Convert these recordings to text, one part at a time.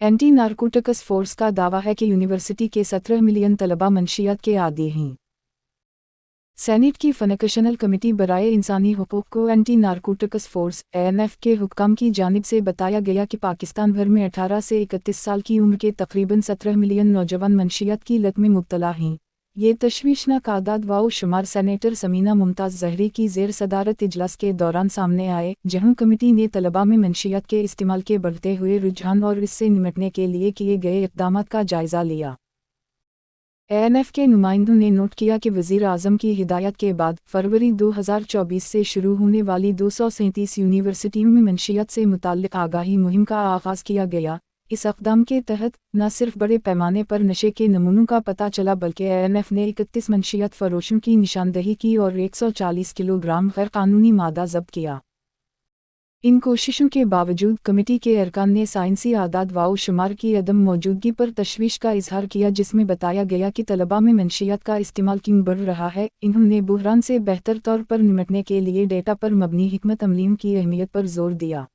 Anti narcotics force का दावा है कि यूनिवर्सिटी के 17 मिलियन तलबा मंशियात के आदी हैं। सेनेट की फनकशनल कमेटी बराए इंसानी हुकूक को एंटी नारकोटिक्स फोर्स (ANF) के हुक्काम की जानिब से बताया गया कि पाकिस्तान भर में 18 से 31 साल की उम्र के तकरीबन 17 मिलियन नौजवान मंशियात की लत में मुब्तला हैं। ये तशवीशनाक आदाद व शुमार सेनेटर समीना मुमताज़ ज़हरी की ज़ेर सदारत इजलास के दौरान सामने आए, जहां कमेटी ने तलबा में मंशियात के इस्तेमाल के बढ़ते हुए रुझान और इससे निपटने के लिए किए गए इक़दामात का जायज़ा लिया। ANF के नुमाइंदों ने नोट किया कि वज़ीर आज़म की हिदायत के बाद फरवरी 2024 से शुरू होने वाली 237 यूनिवर्सिटियों में मंशियात से मुताल्लिक़ आगाही मुहिम का आगाज़ किया गया। इस इक़दाम के तहत न सिर्फ बड़े पैमाने पर नशे के नमूनों का पता चला बल्कि ANF ने 31 मंशियात फ़रोशों की निशानदही की और 140 किलोग्राम गैर कानूनी मादा ज़ब्त किया। इन कोशिशों के बावजूद कमेटी के अरकान ने साइंसी आदाद व शुमार की अदम मौजूदगी पर तशवीश का इजहार किया, जिसमें बताया गया कि तलबा में मंशियात का इस्तेमाल क्यों बढ़ रहा है। इन्होंने बुहरान से बेहतर तौर पर निपटने के लिए डेटा पर मबनी हिकमत अमलियों की अहमियत पर जोर दिया।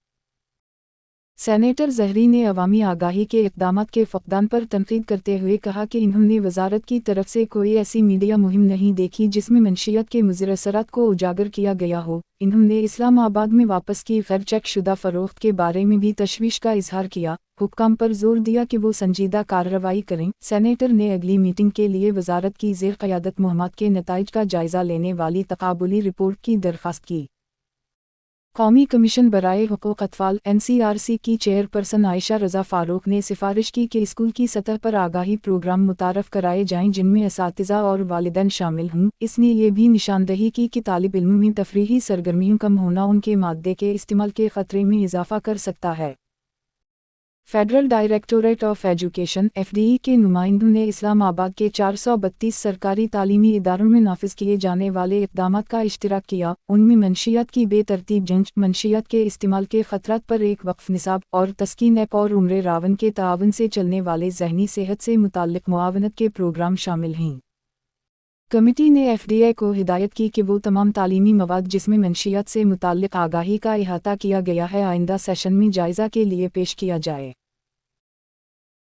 सेनेटर ज़हरी ने अवामी आगाही के इक़दामात के फ़क़दान पर तनक़ीद करते हुए कहा कि इन्होंने वज़ारत की तरफ से कोई ऐसी मीडिया मुहिम नहीं देखी जिसमें मंशियात के मुज़र असरात को उजागर किया गया हो। इन्होंने इस्लामाबाद में वापस की गैर चेक शुदा फ़रोख्त के बारे में भी तशवीश का इजहार किया, हुक्काम पर जोर दिया कि वो संजीदा कार्रवाई करें। सेनेटर ने अगली मीटिंग के लिए वज़ारत की ज़ेर क़यादत मुहिम्मात के नताइज का जायज़ा लेने वाली तक़ाबुली रिपोर्ट की दरख्वास्त की। कौमी कमीशन बराए हुकूक अतफ़ाल (NCRC) की चेयरपर्सन आयशा रज़ा फ़ारूक ने सिफारिश की कि स्कूल की सतह पर आगाही प्रोग्राम मुतारफ़ कराए जाएं जिनमें असातिज़ा और वालिदैन शामिल हों। इसने ये भी निशानदही की कि तालिब इल्मों में तफरीही सरगर्मियों कम होना उनके मादे के इस्तेमाल के ख़तरे में इजाफ़ा कर सकता है। Federal directorate of education (FDE) के नुमाइंदों ने इस्लामाबाद के 432 सरकारी तालीमी इदारों में नाफिज किए जाने वाले इक़दामात का इश्तिराक किया। उनमें मंशियात की बेतरतीब जंच, मंशियात के इस्तेमाल के ख़तरात पर एक वक्फ निसाब और तस्कीन ऐप और उम्रे रावन के ताआवुन से चलने वाले ज़हनी सेहत से मुताल्लिक़ मुआवनत के प्रोग्राम शामिल हैं। कमेटी ने FDI को हिदायत की कि वो तमाम तालीमी मवाद जिसमें मंशियात से मुताल्लिक़ आगाही का इहाता किया गया है आइंदा सेशन में जायज़ा के लिए पेश किया जाए।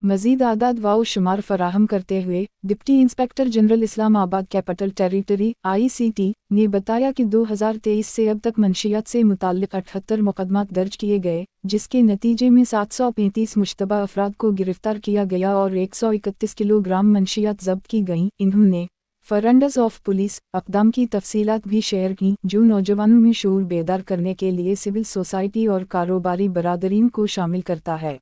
मज़ीद आदाद व शुमार फराहम करते हुए deputy inspector general Islamabad capital territory (ICT) ने बताया कि 2023 से अब तक मंशियात से मुताल्लिक़ 78 मुक़दमात दर्ज किए गए, जिसके नतीजे में 735 मुश्तबा अफराद को गिरफ्तार किया गया और 131 किलोग्राम मंशियात ज़ब्त की गईं। इन्होंने फरंडस ऑफ पुलिस इक़दाम की तफसीलात भी शेयर की, जो नौजवानों में शऊर बेदार करने के लिए सिविल सोसाइटी और कारोबारी बरादरीन को शामिल करता है।